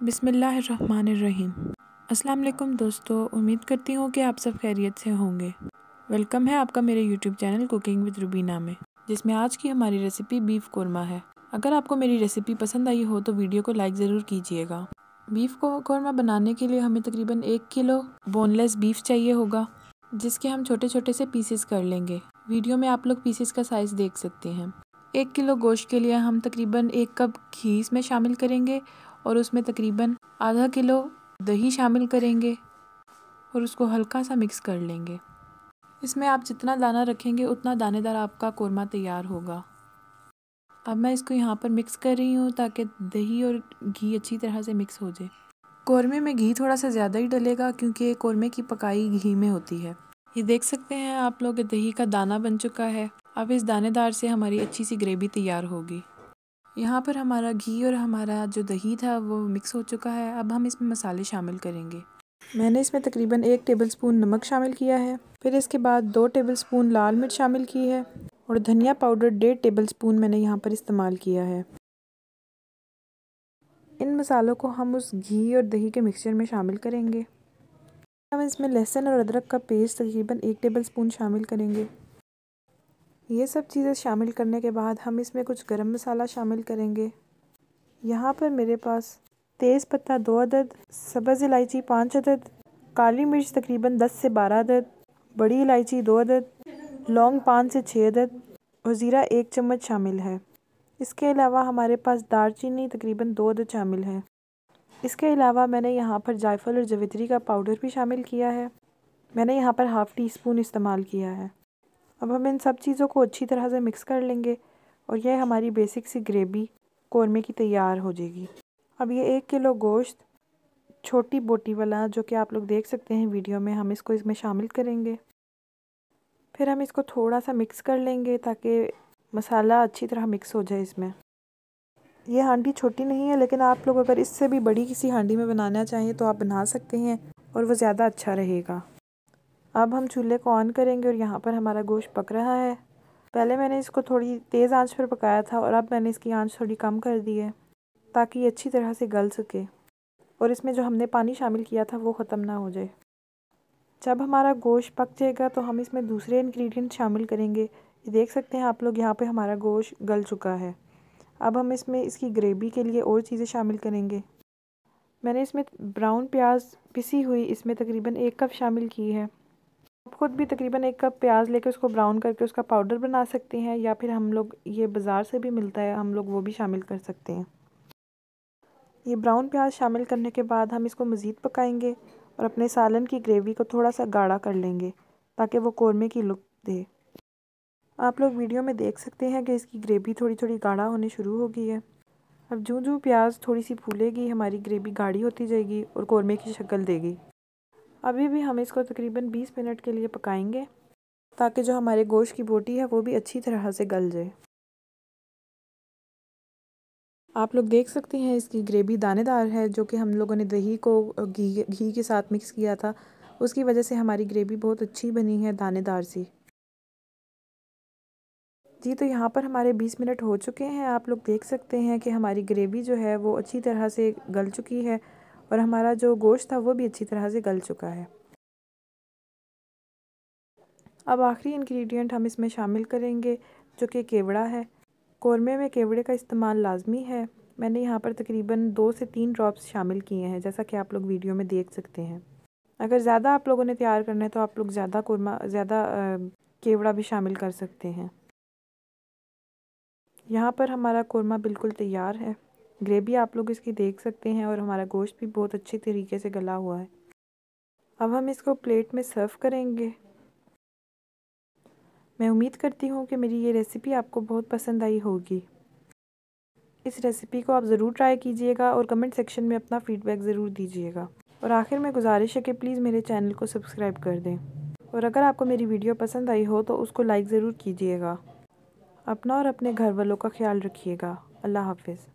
बिस्मिल्लाहिर्रहमानिर्रहीम। अस्सलाम वालेकुम दोस्तों, उम्मीद करती हूँ कि आप सब खैरियत से होंगे। वेलकम है आपका मेरे YouTube channel cooking with Rubina में, जिसमें आज की हमारी रेसिपी बीफ कोरमा है। अगर आपको मेरी रेसिपी पसंद आई हो तो वीडियो को लाइक ज़रूर कीजिएगा। बीफ कोरमा बनाने के लिए हमें तकरीबन 1 किलो बोनलेस बीफ चाहिए होगा, जिसके हम छोटे छोटे से पीसेस कर लेंगे। वीडियो में आप लोग पीसेस का साइज़ देख सकते हैं। 1 किलो गोश्त के लिए हम तकरीबन 1 कप घी इसमें शामिल करेंगे और उसमें तकरीबन आधा किलो दही शामिल करेंगे और उसको हल्का सा मिक्स कर लेंगे। इसमें आप जितना दाना रखेंगे उतना दानेदार आपका कोरमा तैयार होगा। अब मैं इसको यहाँ पर मिक्स कर रही हूँ ताकि दही और घी अच्छी तरह से मिक्स हो जाए। कोरमे में घी थोड़ा सा ज़्यादा ही डलेगा क्योंकि कोरमे की पकाई घी में होती है। ये देख सकते हैं आप लोग, दही का दाना बन चुका है। अब इस दानेदार से हमारी अच्छी सी ग्रेवी तैयार होगी। यहाँ पर हमारा घी और हमारा जो दही था वो मिक्स हो चुका है। अब हम इसमें मसाले शामिल करेंगे। मैंने इसमें तकरीबन 1 टेबलस्पून नमक शामिल किया है। फिर इसके बाद 2 टेबलस्पून लाल मिर्च शामिल की है और धनिया पाउडर 1.5 टेबलस्पून मैंने यहाँ पर इस्तेमाल किया है। इन मसालों को हम उस घी और दही के मिक्सचर में शामिल करेंगे। हम इसमें लहसुन और अदरक का पेस्ट तकरीबन 1 टेबलस्पून शामिल करेंगे। ये सब चीज़ें शामिल करने के बाद हम इसमें कुछ गरम मसाला शामिल करेंगे। यहाँ पर मेरे पास तेज़ पत्ता 2 अदद, सब्ज़ इलायची 5 अदद, काली मिर्च तकरीबन 10 से 12 अदद, बड़ी इलायची 2 अदद, लौंग 5 से 6 अदद और ज़ीरा 1 चम्मच शामिल है। इसके अलावा हमारे पास दालचीनी तकरीबन 2 अदद शामिल है। इसके अलावा मैंने यहाँ पर जायफल और जवित्री का पाउडर भी शामिल किया है। मैंने यहाँ पर हाफ़ टी स्पून इस्तेमाल किया है। अब हम इन सब चीज़ों को अच्छी तरह से मिक्स कर लेंगे और यह हमारी बेसिक सी ग्रेवी कोरमे की तैयार हो जाएगी। अब ये 1 किलो गोश्त छोटी बोटी वाला जो कि आप लोग देख सकते हैं वीडियो में, हम इसको इसमें शामिल करेंगे। फिर हम इसको थोड़ा सा मिक्स कर लेंगे ताकि मसाला अच्छी तरह मिक्स हो जाए इसमें। ये हांडी छोटी नहीं है, लेकिन आप लोग अगर इससे भी बड़ी किसी हांडी में बनाना चाहें तो आप बना सकते हैं और वो ज़्यादा अच्छा रहेगा। अब हम चूल्हे को ऑन करेंगे और यहाँ पर हमारा गोश्त पक रहा है। पहले मैंने इसको थोड़ी तेज़ आंच पर पकाया था और अब मैंने इसकी आंच थोड़ी कम कर दी है ताकि ये अच्छी तरह से गल सके और इसमें जो हमने पानी शामिल किया था वो ख़त्म ना हो जाए। जब हमारा गोश्त पक जाएगा तो हम इसमें दूसरे इंग्रेडिएंट शामिल करेंगे। ये देख सकते हैं आप लोग, यहाँ पे हमारा गोश्त गल चुका है। अब हम इसमें इसकी ग्रेवी के लिए और चीज़ें शामिल करेंगे। मैंने इसमें ब्राउन प्याज पिसी हुई इसमें तकरीबन 1 कप शामिल की है। आप खुद भी तकरीबन 1 कप प्याज लेके उसको ब्राउन करके उसका पाउडर बना सकते हैं, या फिर हम लोग ये बाज़ार से भी मिलता है, हम लोग वो भी शामिल कर सकते हैं। ये ब्राउन प्याज शामिल करने के बाद हम इसको मज़ीद पकाएंगे और अपने सालन की ग्रेवी को थोड़ा सा गाढ़ा कर लेंगे ताकि वो कोरमे की लुक दे। आप लोग वीडियो में देख सकते हैं कि इसकी ग्रेवी थोड़ी थोड़ी गाढ़ा होने शुरू हो गई है। अब जो जो प्याज थोड़ी सी फूलेगी हमारी ग्रेवी गाढ़ी होती जाएगी और कोरमे की शक्ल देगी। अभी भी हम इसको तकरीबन 20 मिनट के लिए पकाएंगे ताकि जो हमारे गोश्त की बोटी है वो भी अच्छी तरह से गल जाए। आप लोग देख सकते हैं इसकी ग्रेवी दानेदार है, जो कि हम लोगों ने दही को घी के साथ मिक्स किया था, उसकी वजह से हमारी ग्रेवी बहुत अच्छी बनी है, दानेदार सी। जी, तो यहाँ पर हमारे 20 मिनट हो चुके हैं। आप लोग देख सकते हैं कि हमारी ग्रेवी जो है वो अच्छी तरह से गल चुकी है और हमारा जो गोश्त था वो भी अच्छी तरह से गल चुका है। अब आखिरी इंग्रेडिएंट हम इसमें शामिल करेंगे जो कि केवड़ा है। कोरमे में केवड़े का इस्तेमाल लाजमी है। मैंने यहाँ पर तकरीबन 2 से 3 ड्रॉप्स शामिल किए हैं, जैसा कि आप लोग वीडियो में देख सकते हैं। अगर ज़्यादा आप लोगों ने तैयार करना है तो आप लोग ज़्यादा केवड़ा भी शामिल कर सकते हैं। यहाँ पर हमारा कोरमा बिल्कुल तैयार है। ग्रेवी आप लोग इसकी देख सकते हैं और हमारा गोश्त भी बहुत अच्छी तरीके से गला हुआ है। अब हम इसको प्लेट में सर्व करेंगे। मैं उम्मीद करती हूँ कि मेरी ये रेसिपी आपको बहुत पसंद आई होगी। इस रेसिपी को आप ज़रूर ट्राई कीजिएगा और कमेंट सेक्शन में अपना फ़ीडबैक ज़रूर दीजिएगा। और आखिर में गुजारिश है कि प्लीज़ मेरे चैनल को सब्सक्राइब कर दें और अगर आपको मेरी वीडियो पसंद आई हो तो उसको लाइक ज़रूर कीजिएगा। अपना और अपने घर वालों का ख्याल रखिएगा। अल्लाह हाफ़िज़।